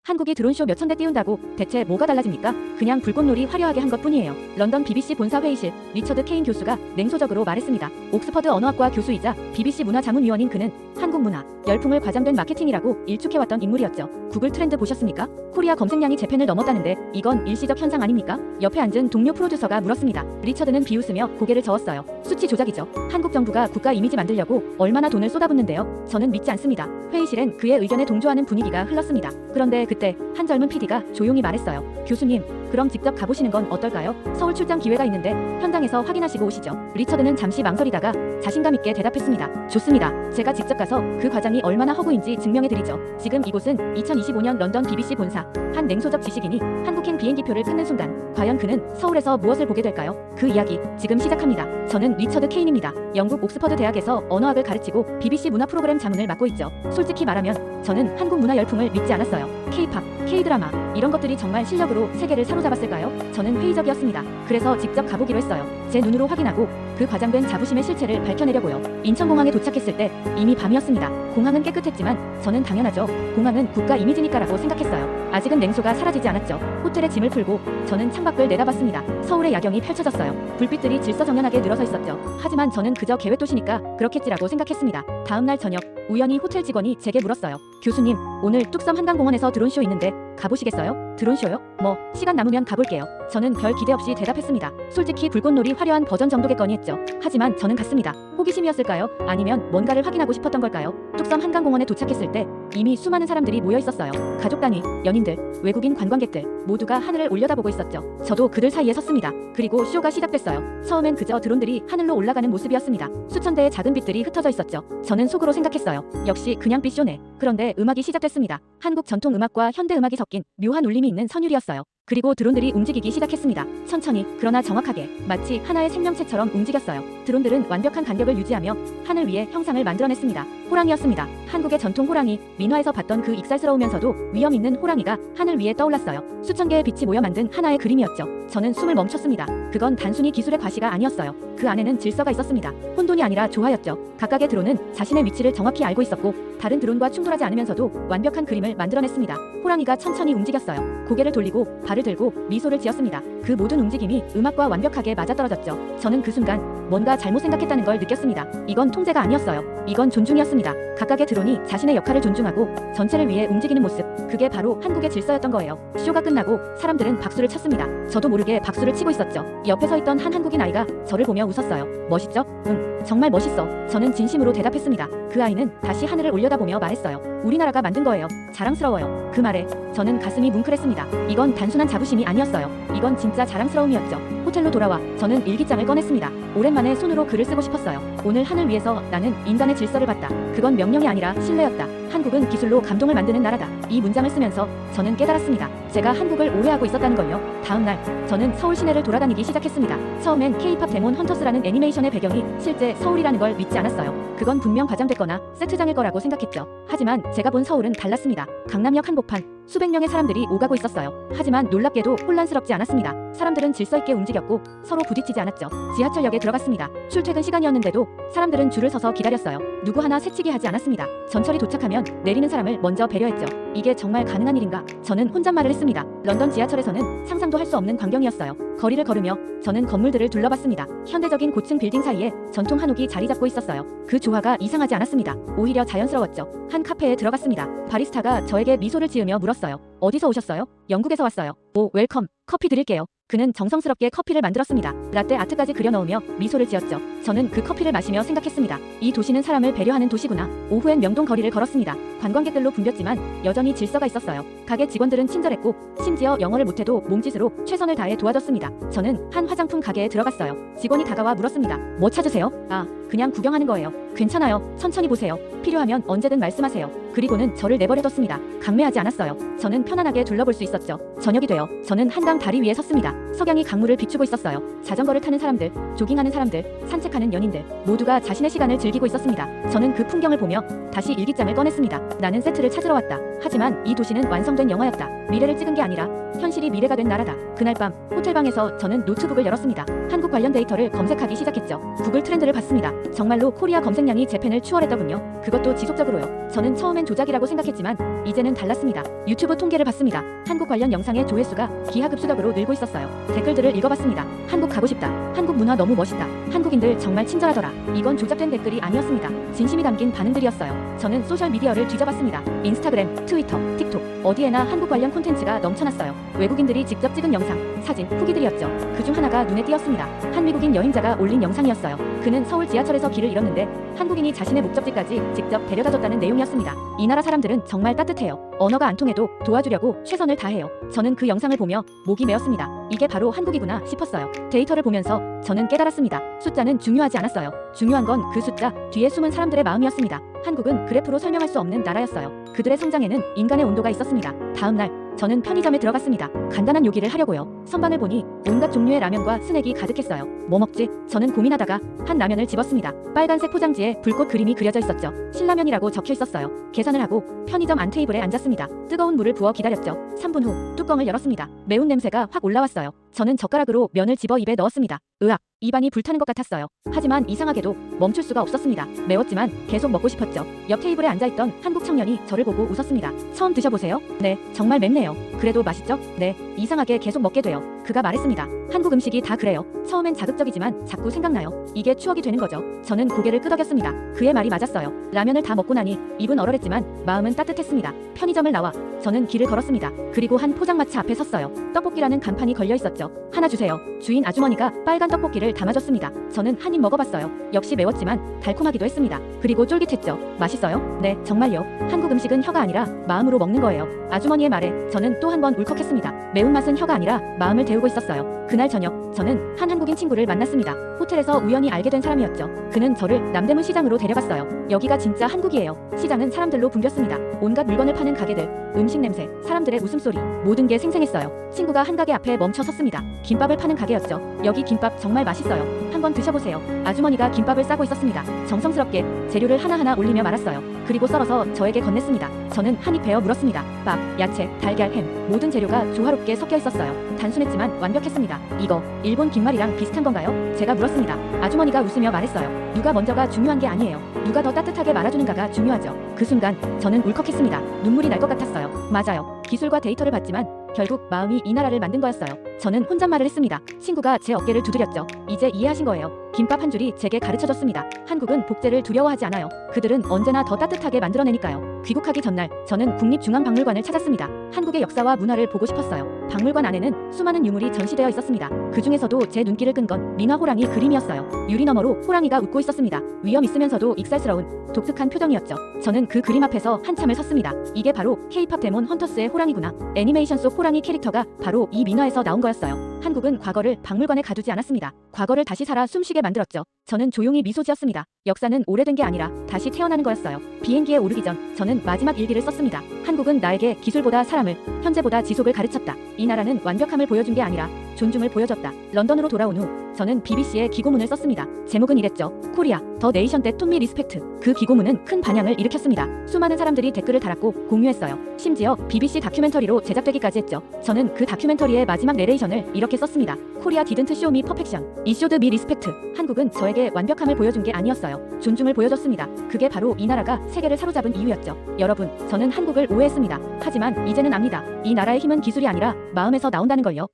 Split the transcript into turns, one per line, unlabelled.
한국이 드론쇼 몇천 대 띄운다고 대체 뭐가 달라집니까? 그냥 불꽃놀이 화려하게 한 것뿐이에요. 런던 BBC 본사 회의실, 리처드 케인 교수가 냉소적으로 말했습니다. 옥스퍼드 언어학과 교수이자 BBC 문화자문위원인 그는 한국 문화, 열풍을 과장된 마케팅이라고 일축해왔던 인물이었죠. 구글 트렌드 보셨습니까? 코리아 검색량이 재팬을 넘었다는데 이건 일시적 현상 아닙니까? 옆에 앉은 동료 프로듀서가 물었습니다. 리처드는 비웃으며 고개를 저었어요. 수치 조작이죠. 한국 정부가 국가 이미지 만들려고 얼마나 돈을 쏟아붓는데요. 저는 믿지 않습니다. 회의실엔 그의 의견에 동조하는 분위기가 흘렀습니다. 그런데 그때 한 젊은 PD가 조용히 말했어요. 교수님, 그럼 직접 가보시는 건 어떨까요? 서울 출장 기회가 있는데 현장에서 확인하시고 오시죠. 리처드는 잠시 망설이다가 자신감 있게 대답했습니다. 좋습니다. 제가 직접 가서 그 과장이 얼마나 허구인지 증명해드리죠. 지금 이곳은 2025년 런던 BBC 본사. 한 냉소적 지식인이 한국행 비행기표를 끊는 순간 과연 그는 서울에서 무엇을 보게 될까요? 그 이야기 지금 시작합니다. 저는 리처드 케인입니다. 영국 옥스퍼드 대학에서 언어학을 가르치고 BBC 문화 프로그램 자문을 맡고 있죠. 솔직히 말하면 저는 한국 문화 열풍을 믿지 않았어요. K-팝, K-드라마 이런 것들이 정말 실력으로 세계를 사로잡았을까요? 저는 회의적이었습니다. 그래서 직접 가보기로 했어요. 제 눈으로 확인하고 그 과장된 자부심의 실체를 밝혀내려고요. 인천공항에 도착했을 때 이미 밤이었습니다. 공항은 깨끗했지만 저는 당연하죠. 공항은 국가 이미지니까라고 생각했어요. 아직은 냉소가 사라지지 않았죠. 호텔에 짐을 풀고 저는 창밖을 내다봤습니다. 서울의 야경이 펼쳐졌어요. 불빛들이 질서정연하게 늘어서 있었죠. 하지만 저는 그저 계획도시니까 그렇겠지라고 생각했습니다. 다음날 저녁 우연히 호텔 직원이 제게 물었어요. 교수님, 오늘 뚝섬 한강공원에서 드론쇼 있는데 가보시겠어요? 드론쇼요? 시간 남으면 가볼게요. 저는 별 기대 없이 대답했습니다. 솔직히 불꽃놀이 화려한 버전 정도겠거니 했죠. 하지만 저는 갔습니다. 호기심이었을까요? 아니면 뭔가를 확인하고 싶었던 걸까요? 뚝섬 한강공원에 도착했을 때 이미 수많은 사람들이 모여 있었어요. 가족 단위, 연인들, 외국인 관광객들 모두가 하늘을 올려다보고 있었죠. 저도 그들 사이에 섰습니다. 그리고 쇼가 시작됐어요. 처음엔 그저 드론들이 하늘로 올라가는 모습이었습니다. 수천 대의 작은 빛들이 흩어져 있었죠. 저는 속으로 생각했어요. 역시 그냥 빛쇼네. 그런데 음악이 시작됐습니다. 한국 전통 음악과 현대 음악이 섞인 묘한 울림이 있는 선율이었어요. 그리고 드론들이 움직이기 시작했습니다. 천천히, 그러나 정확하게, 마치 하나의 생명체처럼 움직였어요. 드론들은 완벽한 간격을 유지하며 하늘 위에 형상을 만들어냈습니다. 호랑이였습니다. 한국의 전통 호랑이, 민화에서 봤던 그 익살스러우면서도 위험 있는 호랑이가 하늘 위에 떠올랐어요. 수천 개의 빛이 모여 만든 하나의 그림이었죠. 저는 숨을 멈췄습니다. 그건 단순히 기술의 과시가 아니었어요. 그 안에는 질서가 있었습니다. 혼돈이 아니라 조화였죠. 각각의 드론은 자신의 위치를 정확히 알고 있었고 다른 드론과 충돌하지 않으면서도 완벽한 그림을 만들어냈습니다. 호랑이가 천천히 움직였어요. 고개를 돌리고 발을 들고 미소를 지었습니다. 그 모든 움직임이 음악과 완벽하게 맞아떨어졌죠. 저는 그 순간 뭔가 잘못 생각했다는 걸 느꼈습니다. 이건 통제가 아니었어요. 이건 존중이었습니다. 각각의 드론이 자신의 역할을 존중하고 전체를 위해 움직이는 모습, 그게 바로 한국의 질서였던 거예요. 쇼가 끝나고 사람들은 박수를 쳤습니다. 저도 모르게 박수를 치고 있었죠. 옆에 서 있던 한 한국인 아이가 저를 보며 웃었어요. 멋있죠? 응, 정말 멋있어. 저는 진심으로 대답했습니다. 그 아이는 다시 하늘을 올려다보며 말했어요. 우리나라가 만든 거예요. 자랑스러워요. 그 말에 저는 가슴이 뭉클했습니다. 이건 단순한 자부심이 아니었어요. 이건 진짜 자랑스러움이었죠. 호텔로 돌아와 저는 일기장을 꺼냈습니다. 오랜만에 손으로 글을 쓰고 싶었어요. 오늘 하늘 위에서 나는 인간의 질서를 봤다. 그건 명령이 아니라 신뢰였다. 한국은 기술로 감동을 만드는 나라다. 이 문장을 쓰면서 저는 깨달았습니다. 제가 한국을 오해하고 있었다는 걸요. 다음 날 저는 서울 시내를 돌아다니기 시작했습니다. 처음엔 K-팝 데몬 헌터스라는 애니메이션의 배경이 실제 서울이라는 걸 믿지 않았어요. 그건 분명 과장됐거나 세트장일 거라고 생각했죠. 하지만 제가 본 서울은 달랐습니다. 강남역 한복판 수백 명의 사람들이 오가고 있었어요. 하지만 놀랍게도 혼란스럽지 않았습니다. 사람들은 질서 있게 움직였고 서로 부딪히지 않았죠. 지하철역에 들어갔습니다. 출퇴근 시간이었는데도 사람들은 줄을 서서 기다렸어요. 누구 하나 새치기 하지 않았습니다. 전철이 도착하면 내리는 사람을 먼저 배려했죠. 이게 정말 가능한 일인가? 저는 혼잣말을 했습니다. 런던 지하철에서는 상상도 할 수 없는 광경이었어요. 거리를 걸으며 저는 건물들을 둘러봤습니다. 현대적인 고층 빌딩 사이에 전통 한옥이 자리 잡고 있었어요. 그 조화가 이상하지 않았습니다. 오히려 자연스러웠죠. 한 카페에 들어갔습니다. 바리스타가 저에게 미소를 지으며 물었어요. 어디서 오셨어요? 영국에서 왔어요. 오, 웰컴. 커피 드릴게요. 그는 정성스럽게 커피를 만들었습니다. 라떼 아트까지 그려넣으며 미소를 지었죠. 저는 그 커피를 마시며 생각했습니다. 이 도시는 사람을 배려하는 도시구나. 오후엔 명동 거리를 걸었습니다. 관광객들로 붐볐지만 여전히 질서가 있었어요. 가게 직원들은 친절했고 심지어 영어를 못해도 몸짓으로 최선을 다해 도와줬습니다. 저는 한 화장품 가게에 들어갔어요. 직원이 다가와 물었습니다. 뭐 찾으세요? 아, 그냥 구경하는 거예요. 괜찮아요. 천천히 보세요. 필요하면 언제든 말씀하세요. 그리고는 저를 내버려뒀습니다. 강매하지 않았어요. 저는 편안하게 둘러볼 수 있었죠. 저녁이 되어 저는 한강 다리 위에 섰습니다. 석양이 강물을 비추고 있었어요. 자전거를 타는 사람들, 조깅하는 사람들, 산책하는 연인들 모두가 자신의 시간을 즐기고 있었습니다. 저는 그 풍경을 보며 다시 일기장을 꺼냈습니다. 나는 세트를 찾으러 왔다. 하지만 이 도시는 완성된 영화였다. 미래를 찍은 게 아니라 현실이 미래가 된 나라다. 그날 밤 호텔방에서 저는 노트북을 열었습니다. 한국 관련 데이터를 검색하기 시작했죠. 구글 트렌드를 봤습니다. 정말로 코리아 검색량이 재팬을 추월했더군요. 그것도 지속적으로요. 저는 처음엔 조작이라고 생각했지만 이제는 달랐습니다. 유튜브 통계를 봤습니다. 한국 관련 영상의 조회수가 기하급수적으로 늘고 있었어요. 댓글들을 읽어봤습니다. 한국 가고 싶다. 한국 문화 너무 멋있다. 한국인들 정말 친절하더라. 이건 조작된 댓글이 아니었습니다. 진심이 담긴 반응들이었어요. 저는 소셜미디어를 뒤져봤습니다. 인스타그램, 트위터, 틱톡 어디에나 한국 관련 콘텐츠가 넘쳐났어요. 외국인들이 직접 찍은 영상, 사진, 후기들이었죠. 그중 하나가 눈에 띄었습니다. 한 미국인 여행자가 올린 영상이었어요. 그는 서울 지하철에서 길을 잃었는데 한국인이 자신의 목적지까지 직접 데려다줬다는 내용이었습니다. 이 나라 사람들은 정말 따뜻해요. 언어가 안 통해도 도와주려고 최선을 다해요. 저는 그 영상을 보며 목이 메었습니다. 이게 바로 한국이구나 싶었어요. 데이터를 보면서 저는 깨달았습니다. 숫자는 중요하지 않았어요. 중요한 건 그 숫자 뒤에 숨은 사람들의 마음이었습니다. 한국은 그래프로 설명할 수 없는 나라였어요. 그들의 성장에는 인간의 온도가 있었습니다. 다음 날 저는 편의점에 들어갔습니다. 간단한 요기를 하려고요. 선반을 보니 온갖 종류의 라면과 스낵이 가득했어요. 뭐 먹지? 저는 고민하다가 한 라면을 집었습니다. 빨간색 포장지에 불꽃 그림이 그려져 있었죠. 신라면이라고 적혀 있었어요. 계산을 하고 편의점 안 테이블에 앉았습니다. 뜨거운 물을 부어 기다렸죠. 3분 후 뚜껑을 열었습니다. 매운 냄새가 확 올라왔어요. 저는 젓가락으로 면을 집어 입에 넣었습니다. 으악! 입안이 불타는 것 같았어요. 하지만 이상하게도 멈출 수가 없었습니다. 매웠지만 계속 먹고 싶었죠. 옆 테이블에 앉아있던 한국 청년이 저를 보고 웃었습니다. 처음 드셔보세요? 네, 정말 맵네요. 그래도 맛있죠? 네, 이상하게 계속 먹게 돼요. 그가 말했습니다. 한국 음식이 다 그래요. 처음엔 자극적이지만 자꾸 생각나요. 이게 추억이 되는 거죠. 저는 고개를 끄덕였습니다. 그의 말이 맞았어요. 라면을 다 먹고 나니 입은 얼얼했지만 마음은 따뜻했습니다. 편의점을 나와 저는 길을 걸었습니다. 그리고 한 포장마차 앞에 섰어요. 떡볶이라는 간판이 걸려 있었죠. 하나 주세요. 주인 아주머니가 빨간 떡볶이를 담아줬습니다. 저는 한 입 먹어봤어요. 역시 매웠지만 달콤하기도 했습니다. 그리고 쫄깃했죠. 맛있어요? 네, 정말요. 한국 음식은 혀가 아니라 마음으로 먹는 거예요. 아주머니의 말에 저는 또 한 번 울컥했습니다. 매운맛은 혀가 아니라 마음을 데우고 있었어요. 그날 저녁 저는 한 한국인 친구를 만났습니다. 호텔에서 우연히 알게 된 사람이었죠. 그는 저를 남대문 시장으로 데려갔어요. 여기가 진짜 한국이에요. 시장은 사람들로 붐볐습니다. 온갖 물건을 파는 가게들, 음식 냄새, 사람들의 웃음소리, 모든 게 생생했어요. 친구가 한 가게 앞에 멈춰 섰습니다. 김밥을 파는 가게였죠. 여기 김밥 정말 맛있어요. 한번 드셔보세요. 아주머니가 김밥을 싸고 있었습니다. 정성스럽게 재료를 하나하나 올리며 말았어요. 그리고 썰어서 저에게 건넸습니다. 저는 한입 베어 물었습니다. 밥, 야채, 달걀, 햄 모든 재료가 조화롭게 섞여 있었어요. 단순했지만 완벽했습니다. 이거 일본 김말이랑 비슷한 건가요? 제가 물었습니다. 아주머니가 웃으며 말했어요. 누가 먼저가 중요한 게 아니에요. 누가 더 따뜻하게 말아주는가가 중요하죠. 그 순간 저는 울컥했습니다. 눈물이 날 것 같았어요. 맞아요. 기술과 데이터를 봤지만 결국 마음이 이 나라를 만든 거였어요. 저는 혼잣말을 했습니다. 친구가 제 어깨를 두드렸죠. 이제 이해하신 거예요. 김밥 한 줄이 제게 가르쳐줬습니다. 한국은 복제를 두려워하지 않아요. 그들은 언제나 더 따뜻하게 만들어내니까요. 귀국하기 전날 저는 국립중앙박물관을 찾았습니다. 한국의 역사와 문화를 보고 싶었어요. 박물관 안에는 수많은 유물이 전시되어 있었습니다. 그 중에서도 제 눈길을 끈 건 민화 호랑이 그림이었어요. 유리 너머로 호랑이가 웃고 있었습니다. 위험 있으면서도 익살스러운 독특한 표정이었죠. 저는 그 그림 앞에서 한참을 섰습니다. 이게 바로 K-팝 데몬 헌터스의 호랑이구나. 애니메이션 속 호랑이 캐릭터가 바로 이 민화에서 나온 거였어요. 한국은 과거를 박물관에 가두지 않았습니다. 과거를 다시 살아 숨쉬게 만들었죠. 저는 조용히 미소 지었습니다. 역사는 오래된 게 아니라 다시 태어나는 거였어요. 비행기에 오르기 전 저는 마지막 일기를 썼습니다. 한국은 나에게 기술보다 사람을, 현재보다 지속을 가르쳤다. 이 나라는 완벽함을 보여준 게 아니라 존중을 보여줬다. 런던으로 돌아온 후 저는 BBC에 기고문을 썼습니다. 제목은 이랬죠. 코리아, 더 네이션 대 톤미 리스펙트. 그 기고문은 큰 반향을 일으켰습니다. 수많은 사람들이 댓글을 달았고 공유했어요. 심지어 BBC 다큐멘터리로 제작되기까지 했죠. 저는 그 다큐멘터리의 마지막 내레이션을 이렇게 썼습니다. 코리아 didn't show me perfection. It showed me respect. 한국은 저에게 완벽함을 보여준 게 아니었어요. 존중을 보여줬습니다. 그게 바로 이 나라가 세계를 사로잡은 이유였죠. 여러분, 저는 한국을 오해했습니다. 하지만 이제는 압니다. 이 나라의 힘은 기술이 아니라 마음에서 나온다는 걸요.